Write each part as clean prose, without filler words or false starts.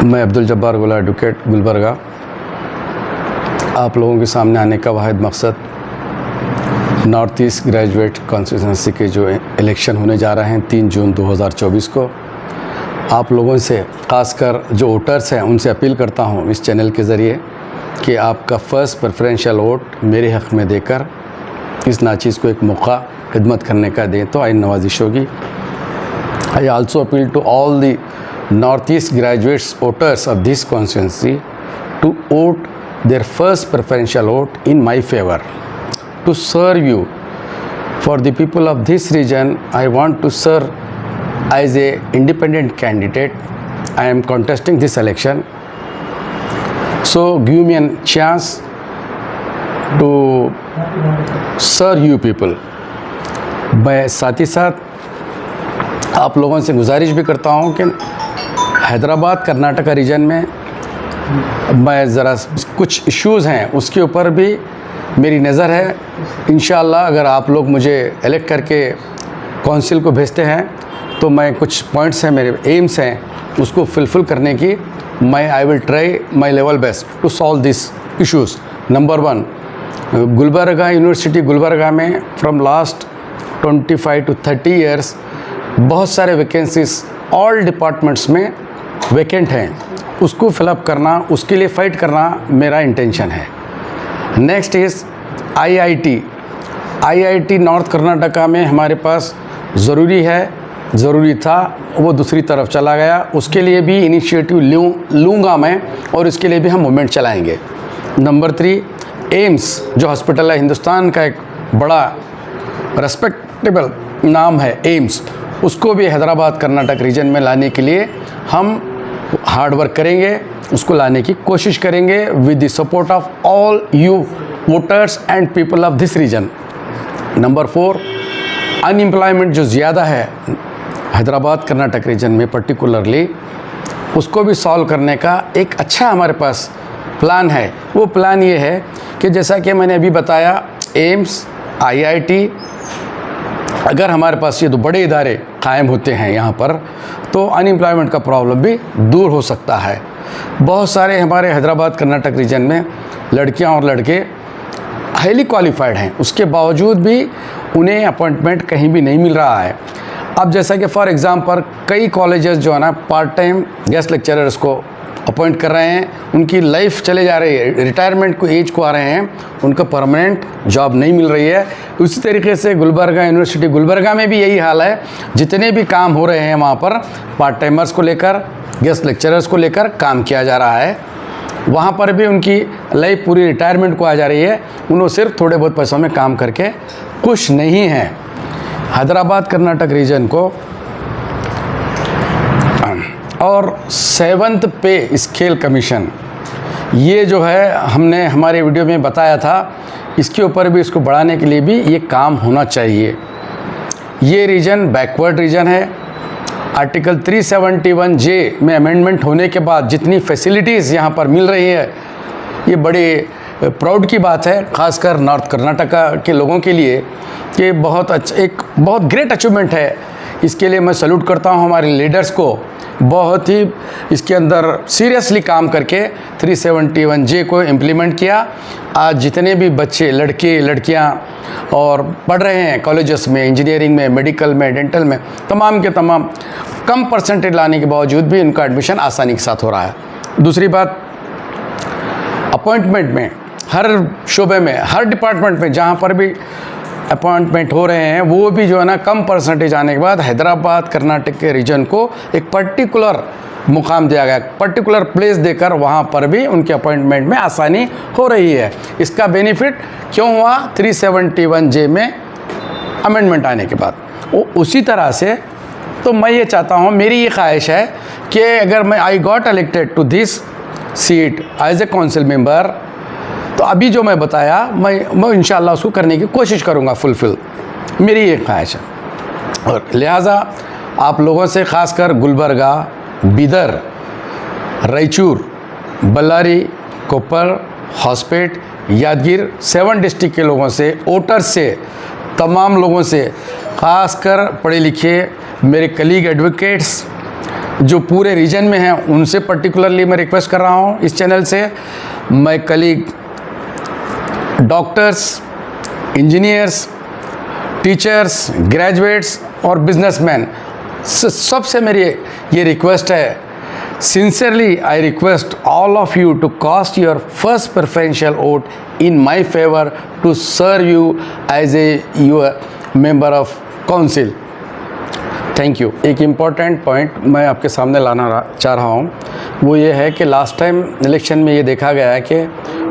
मैं अब्दुल जब्बार गुला एडवोकेट गुलबर्गा आप लोगों के सामने आने का वाहिद मकसद नॉर्थ ईस्ट ग्रेजुएट कॉन्स्टिट्यूंसी के जो इलेक्शन होने जा रहे हैं 3 जून 2024 को आप लोगों से ख़ासकर जो वोटर्स हैं उनसे अपील करता हूं इस चैनल के ज़रिए कि आपका फ़र्स्ट प्रेफरेंशियल वोट मेरे हक़ में देकर इस नाचीज़ को एक मौका खिदमत करने का दें तो आइन नवाजिश होगी। I also appeal to all the North East graduates voters of this constituency to vote their first preferential vote in my favor to serve you. For the people of this region, I want to serve as a independent candidate. I am contesting this election, so give me a chance to serve you people. मैं साथ ही साथ आप लोगों से गुजारिश भी करता हूँ कि हैदराबाद कर्नाटका रीजन में मैं ज़रा कुछ इश्यूज़ हैं उसके ऊपर भी मेरी नज़र है। इंशाअल्लाह अगर आप लोग मुझे इलेक्ट करके काउंसिल को भेजते हैं तो मैं कुछ पॉइंट्स हैं मेरे एम्स हैं उसको फुलफ़िल करने की मैं I will try my level best to solve this issues. Number 1 Gulbarga university Gulbarga में फ्रॉम लास्ट 25 to 30 ईयर्स बहुत सारे वैकेंसीज ऑल डिपार्टमेंट्स में वैकेंट हैं, उसको फिलअप करना उसके लिए फ़ाइट करना मेरा इंटेंशन है। Next is IIT north Karnataka में हमारे पास ज़रूरी था वो दूसरी तरफ चला गया, उसके लिए भी इनिशिएटिव लूँगा मैं और इसके लिए भी हम मूवमेंट चलाएंगे। नंबर 3 एम्स जो हॉस्पिटल है हिंदुस्तान का एक बड़ा रेस्पेक्टेबल नाम है एम्स, उसको भी हैदराबाद कर्नाटक रीजन में लाने के लिए हम हार्ड वर्क करेंगे, उसको लाने की कोशिश करेंगे with the support of all you voters and people of this region. Number 4 unemployment जो ज़्यादा है हैदराबाद कर्नाटक रीजन में पर्टिकुलरली, उसको भी सॉल्व करने का एक अच्छा हमारे पास प्लान है। वो प्लान ये है कि जैसा कि मैंने अभी बताया एम्स आईआईटी अगर हमारे पास ये 2 बड़े इदारे कायम होते हैं यहाँ पर तो अनएम्प्लॉयमेंट का प्रॉब्लम भी दूर हो सकता है। बहुत सारे हमारे हैदराबाद कर्नाटक रीजन में लड़कियाँ और लड़के हाईली क्वालिफाइड हैं, उसके बावजूद भी उन्हें अपॉइंटमेंट कहीं भी नहीं मिल रहा है। अब जैसा कि फॉर एग्ज़ाम्पल कई कॉलेजेस जो है ना पार्ट टाइम गेस्ट लेक्चरर्स को अपॉइंट कर रहे हैं, उनकी लाइफ चले जा रही है, रिटायरमेंट को एज को आ रहे हैं, उनको परमानेंट जॉब नहीं मिल रही है। उसी तरीके से गुलबर्गा यूनिवर्सिटी गुलबर्गा में भी यही हाल है, जितने भी काम हो रहे हैं वहाँ पर पार्ट टाइमर्स को लेकर गेस्ट लेक्चरर्स को लेकर काम किया जा रहा है, वहाँ पर भी उनकी लाइफ पूरी रिटायरमेंट को आ जा रही है, उन्होंने सिर्फ थोड़े बहुत पैसों में काम करके खुश नहीं हैं। हैदराबाद कर्नाटक रीजन को और 7th पे स्केल कमीशन ये जो है हमने हमारे वीडियो में बताया था, इसके ऊपर भी इसको बढ़ाने के लिए भी ये काम होना चाहिए। ये रीजन बैकवर्ड रीजन है। आर्टिकल 371J में अमेंडमेंट होने के बाद जितनी फैसिलिटीज़ यहाँ पर मिल रही है ये बड़े प्राउड की बात है, ख़ासकर नॉर्थ कर्नाटका के लोगों के लिए कि एक बहुत ग्रेट अचीवमेंट है। इसके लिए मैं सैल्यूट करता हूँ हमारे लीडर्स को, बहुत ही इसके अंदर सीरियसली काम करके 371J को इम्प्लीमेंट किया। आज जितने भी बच्चे लड़के लड़कियां और पढ़ रहे हैं कॉलेजेस में, इंजीनियरिंग में, मेडिकल में, डेंटल में, तमाम के तमाम कम परसेंटेज लाने के बावजूद भी उनका एडमिशन आसानी के साथ हो रहा है। दूसरी बात अपॉइंटमेंट में हर शोबे में हर डिपार्टमेंट में जहाँ पर भी अपॉइंटमेंट हो रहे हैं वो भी जो है ना कम परसेंटेज आने के बाद हैदराबाद कर्नाटक के रीजन को एक पर्टिकुलर मुकाम दिया गया, पर्टिकुलर प्लेस देकर वहाँ पर भी उनके अपॉइंटमेंट में आसानी हो रही है। इसका बेनिफिट क्यों हुआ 371J में अमेंडमेंट आने के बाद। उसी तरह से तो मैं ये चाहता हूँ, मेरी ये ख्वाहिश है कि अगर मैं I got elected to this seat as a council member तो अभी जो मैं बताया मैं इंशाअल्लाह उसको करने की कोशिश करूँगा फुलफ़िल, मेरी ये ख्वाहिश है। और लिहाजा आप लोगों से ख़ासकर गुलबर्गा, बीदर, रायचूर, बल्लारी, कोप्पर, हॉस्पेट, यादगीर 7 डिस्ट्रिक्ट के लोगों से, वोटर्स से, तमाम लोगों से, ख़ासकर पढ़े लिखे मेरे कलीग एडवोकेट्स जो पूरे रीजन में हैं उनसे पर्टिकुलरली मैं रिक्वेस्ट कर रहा हूँ इस चैनल से, my colleague doctors, engineers, teachers, graduates और बिजनेसमैन, सबसे मेरी ये रिक्वेस्ट है, sincerely I request all of you to cast your first preferential vote in my favor to serve you as your member of council. Thank you. एक important point मैं आपके सामने लाना चाह रहा हूँ, वो ये है कि लास्ट टाइम इलेक्शन में ये देखा गया है कि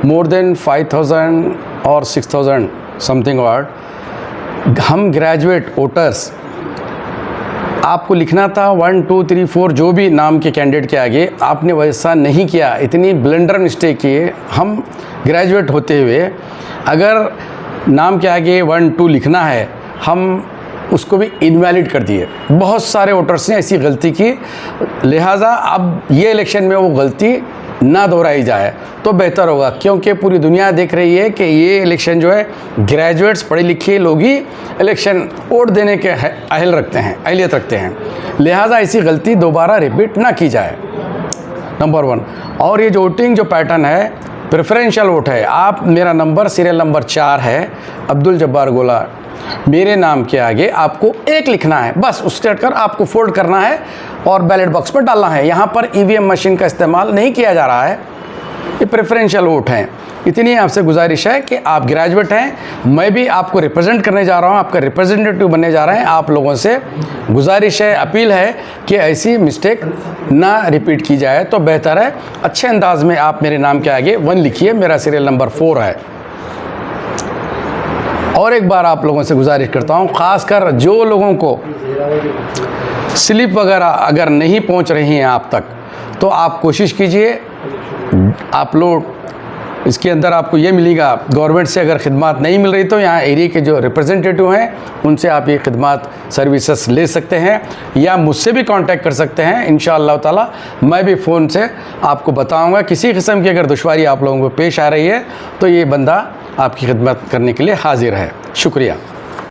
मोर देन 5000 और 6000 समथिंग वार्ड हम ग्रेजुएट वोटर्स, आपको लिखना था 1 2 3 4 जो भी नाम के कैंडिडेट के आगे, आपने वैसा नहीं किया, इतनी ब्लंडर मिस्टेक किए। हम ग्रेजुएट होते हुए अगर नाम के आगे 1 2 लिखना है, हम उसको भी इनवैलिड कर दिए। बहुत सारे वोटर्स ने ऐसी गलती की, लिहाजा अब ये इलेक्शन में वो गलती ना दोहराई जाए तो बेहतर होगा, क्योंकि पूरी दुनिया देख रही है कि ये इलेक्शन जो है ग्रेजुएट्स, पढ़े लिखे लोग ही इलेक्शन वोट देने के अहलियत रखते हैं, लिहाजा ऐसी गलती दोबारा रिपीट ना की जाए, नंबर 1। और ये जो वोटिंग जो पैटर्न है, प्रेफरेंशियल वोट है। आप, मेरा नंबर सीरियल नंबर 4 है, अब्दुल जब्बार गोला, मेरे नाम के आगे आपको 1 लिखना है, बस उसके हटकर आपको फोल्ड करना है और बैलेट बॉक्स में डालना है। यहाँ पर ईवीएम मशीन का इस्तेमाल नहीं किया जा रहा है, ये प्रेफरेंशियल वोट है। इतनी आपसे गुजारिश है कि आप ग्रेजुएट हैं, मैं भी आपको रिप्रेजेंट करने जा रहा हूँ, आपका रिप्रेजेंटेटिव बनने जा रहे हैं। आप लोगों से गुजारिश है, अपील है कि ऐसी मिस्टेक ना रिपीट की जाए तो बेहतर है। अच्छे अंदाज में आप मेरे नाम के आगे 1 लिखिए, मेरा सीरियल नंबर 4 है। और एक बार आप लोगों से गुजारिश करता हूँ, ख़ासकर जो लोगों को स्लिप वगैरह अगर नहीं पहुँच रही हैं आप तक, तो आप कोशिश कीजिए, आप लोग इसके अंदर आपको ये मिलेगा, गवर्नमेंट से अगर खिदमत नहीं मिल रही तो यहाँ एरिया के जो रिप्रेजेंटेटिव हैं उनसे आप ये खिदमत सर्विसेज ले सकते हैं, या मुझसे भी कांटेक्ट कर सकते हैं। इंशाअल्लाह ताला मैं भी फ़ोन से आपको बताऊंगा। किसी किस्म की अगर दुश्वारी आप लोगों को पेश आ रही है तो ये बंदा आपकी खिदमत करने के लिए हाजिर है। शुक्रिया।